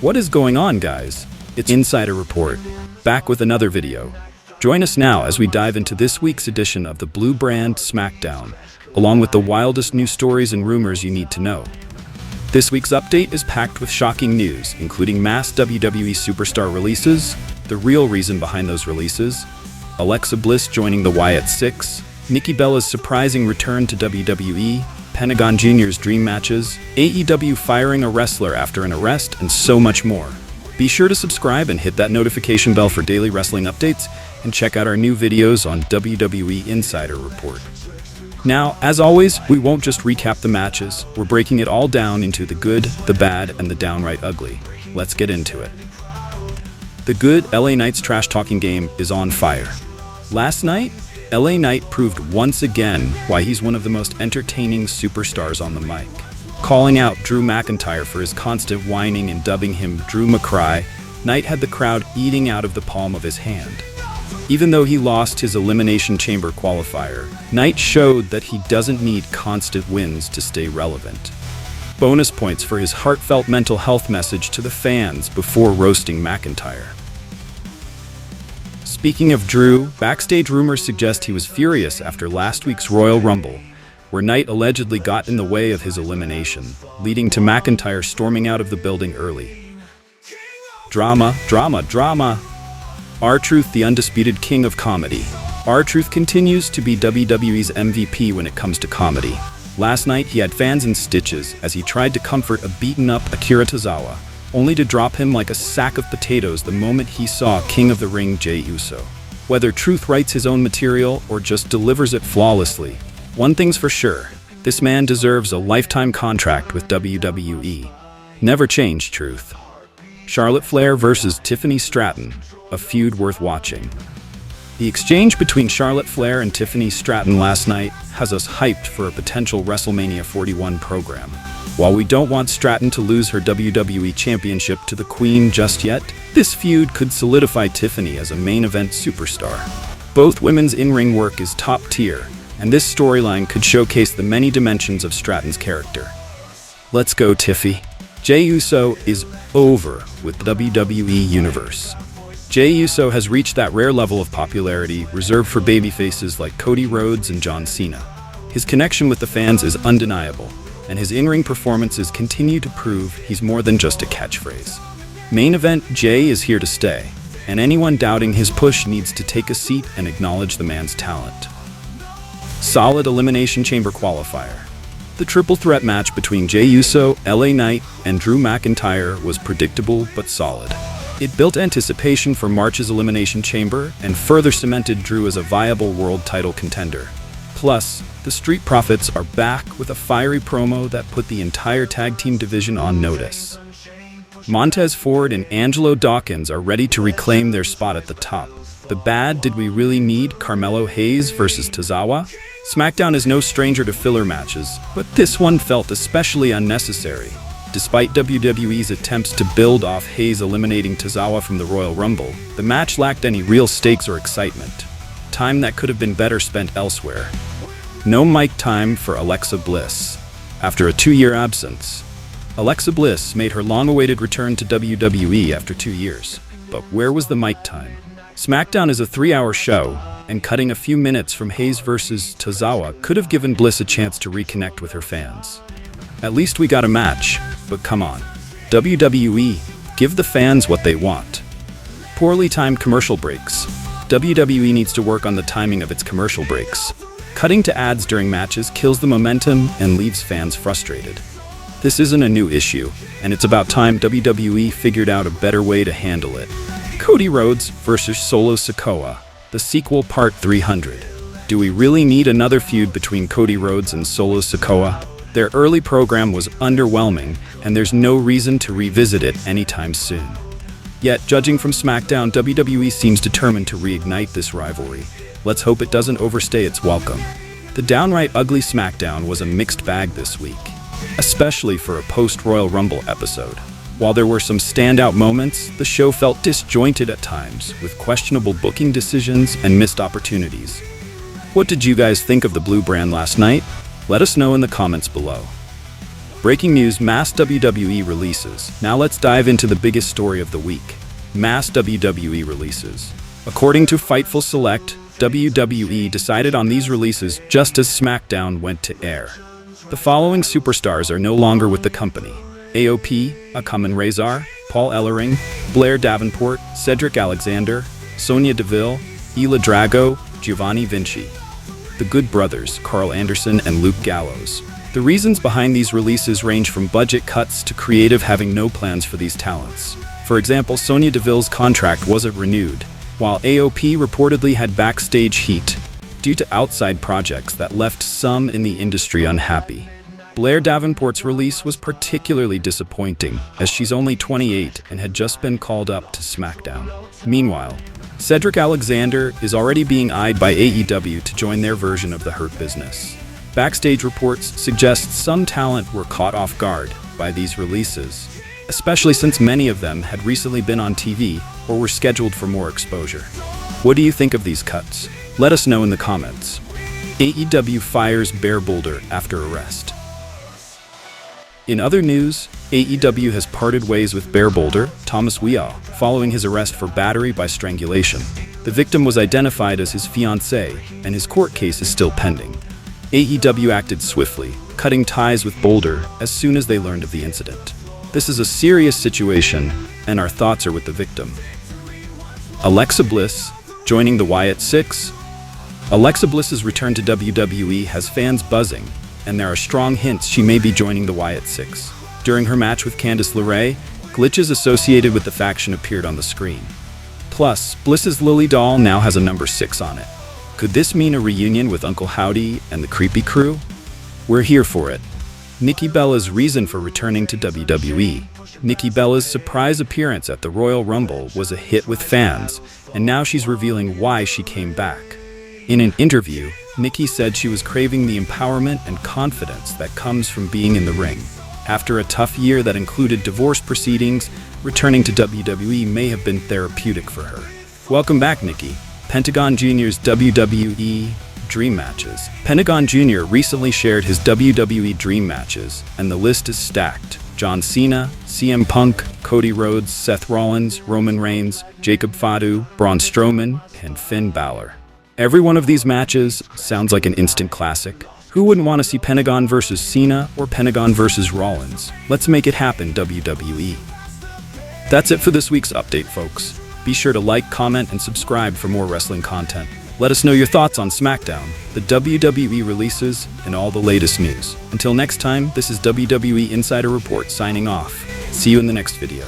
What is going on, guys? It's Insider Report, back with another video. Join us now as we dive into this week's edition of the Blue Brand SmackDown, along with the wildest news stories and rumors you need to know. This week's update is packed with shocking news, including mass WWE superstar releases, the real reason behind those releases, Alexa Bliss joining the Wyatt Six, Nikki Bella's surprising return to WWE, Pentagon Jr.'s dream matches, AEW firing a wrestler after an arrest, and so much more. Be sure to subscribe and hit that notification bell for daily wrestling updates, and check out our new videos on WWE Insider Report. Now, as always, we won't just recap the matches, we're breaking it all down into the good, the bad, and the downright ugly. Let's get into it. The good LA Knight's trash-talking game is on fire. Last night, LA Knight proved once again why he's one of the most entertaining superstars on the mic. Calling out Drew McIntyre for his constant whining and dubbing him Drew McCry, Knight had the crowd eating out of the palm of his hand. Even though he lost his Elimination Chamber qualifier, Knight showed that he doesn't need constant wins to stay relevant. Bonus points for his heartfelt mental health message to the fans before roasting McIntyre. Speaking of Drew, backstage rumors suggest he was furious after last week's Royal Rumble, where Knight allegedly got in the way of his elimination, leading to McIntyre storming out of the building early. Drama, drama, drama. R-Truth, the undisputed king of comedy. R-Truth continues to be WWE's MVP when it comes to comedy. Last night, he had fans in stitches as he tried to comfort a beaten-up Akira Tozawa, only to drop him like a sack of potatoes the moment he saw King of the Ring Jey Uso. Whether Truth writes his own material or just delivers it flawlessly, one thing's for sure, this man deserves a lifetime contract with WWE. Never change, Truth. Charlotte Flair versus Tiffany Stratton, a feud worth watching. The exchange between Charlotte Flair and Tiffany Stratton last night has us hyped for a potential WrestleMania 41 program. While we don't want Stratton to lose her WWE Championship to the Queen just yet, this feud could solidify Tiffany as a main event superstar. Both women's in-ring work is top tier, and this storyline could showcase the many dimensions of Stratton's character. Let's go, Tiffy. Jey Uso is over with WWE Universe. Jey Uso has reached that rare level of popularity reserved for babyfaces like Cody Rhodes and John Cena. His connection with the fans is undeniable, and his in-ring performances continue to prove he's more than just a catchphrase. Main event Jey is here to stay, and anyone doubting his push needs to take a seat and acknowledge the man's talent. Solid Elimination Chamber qualifier. The triple threat match between Jey Uso, LA Knight, and Drew McIntyre was predictable but solid. It built anticipation for March's Elimination Chamber and further cemented Drew as a viable world title contender. Plus, the Street Profits are back with a fiery promo that put the entire tag team division on notice. Montez Ford and Angelo Dawkins are ready to reclaim their spot at the top. The bad, did we really need Carmelo Hayes versus Tozawa? SmackDown is no stranger to filler matches, but this one felt especially unnecessary. Despite WWE's attempts to build off Hayes eliminating Tozawa from the Royal Rumble, the match lacked any real stakes or excitement. Time that could have been better spent elsewhere. No mic time for Alexa Bliss. After a 2-year absence, Alexa Bliss made her long-awaited return to WWE after 2 years. But where was the mic time? SmackDown is a 3-hour show, and cutting a few minutes from Hayes versus Tozawa could have given Bliss a chance to reconnect with her fans. At least we got a match, but come on. WWE, give the fans what they want. Poorly timed commercial breaks. WWE needs to work on the timing of its commercial breaks. Cutting to ads during matches kills the momentum and leaves fans frustrated. This isn't a new issue, and it's about time WWE figured out a better way to handle it. Cody Rhodes versus Solo Sikoa, the sequel part 300. Do we really need another feud between Cody Rhodes and Solo Sikoa? Their early program was underwhelming, and there's no reason to revisit it anytime soon. Yet, judging from SmackDown, WWE seems determined to reignite this rivalry. Let's hope it doesn't overstay its welcome. The downright ugly SmackDown was a mixed bag this week, especially for a post-Royal Rumble episode. While there were some standout moments, the show felt disjointed at times, with questionable booking decisions and missed opportunities. What did you guys think of the Blue Brand last night? Let us know in the comments below. Breaking news, mass WWE releases. Now let's dive into the biggest story of the week. Mass WWE releases. According to Fightful Select, WWE decided on these releases just as SmackDown went to air. The following superstars are no longer with the company: AOP, Akaman Razor, Paul Ellering, Blair Davenport, Cedric Alexander, Sonya Deville, Ila Drago, Giovanni Vinci. The Good Brothers, Carl Anderson and Luke Gallows. The reasons behind these releases range from budget cuts to creative having no plans for these talents. For example, Sonya Deville's contract wasn't renewed, while AOP reportedly had backstage heat due to outside projects that left some in the industry unhappy. Blair Davenport's release was particularly disappointing, as she's only 28 and had just been called up to SmackDown. Meanwhile, Cedric Alexander is already being eyed by AEW to join their version of the Hurt Business. Backstage reports suggest some talent were caught off guard by these releases, especially since many of them had recently been on TV or were scheduled for more exposure. What do you think of these cuts? Let us know in the comments. AEW fires Bear Boulder after arrest. In other news, AEW has parted ways with Bear Boulder, Thomas Weah, following his arrest for battery by strangulation. The victim was identified as his fiancée, and his court case is still pending. AEW acted swiftly, cutting ties with Boulder as soon as they learned of the incident. This is a serious situation, and our thoughts are with the victim. Alexa Bliss, joining the Wyatt Six. Alexa Bliss's return to WWE has fans buzzing, and there are strong hints she may be joining the Wyatt Six. During her match with Candice LeRae, glitches associated with the faction appeared on the screen. Plus, Bliss's Lily doll now has a number 6 on it. Could this mean a reunion with Uncle Howdy and the Creepy Crew? We're here for it. Nikki Bella's reason for returning to WWE. Nikki Bella's surprise appearance at the Royal Rumble was a hit with fans, and now she's revealing why she came back. In an interview, Nikki said she was craving the empowerment and confidence that comes from being in the ring. After a tough year that included divorce proceedings, returning to WWE may have been therapeutic for her. Welcome back, Nikki. Pentagon Jr.'s WWE Dream Matches. Pentagon Jr. recently shared his WWE Dream Matches, and the list is stacked. John Cena, CM Punk, Cody Rhodes, Seth Rollins, Roman Reigns, Jacob Fatu, Braun Strowman, and Finn Balor. Every one of these matches sounds like an instant classic. Who wouldn't want to see Pentagon versus Cena or Pentagon versus Rollins? Let's make it happen, WWE. That's it for this week's update, folks. Be sure to like, comment, and subscribe for more wrestling content. Let us know your thoughts on SmackDown, the WWE releases, and all the latest news. Until next time, this is WWE Insider Report signing off. See you in the next video.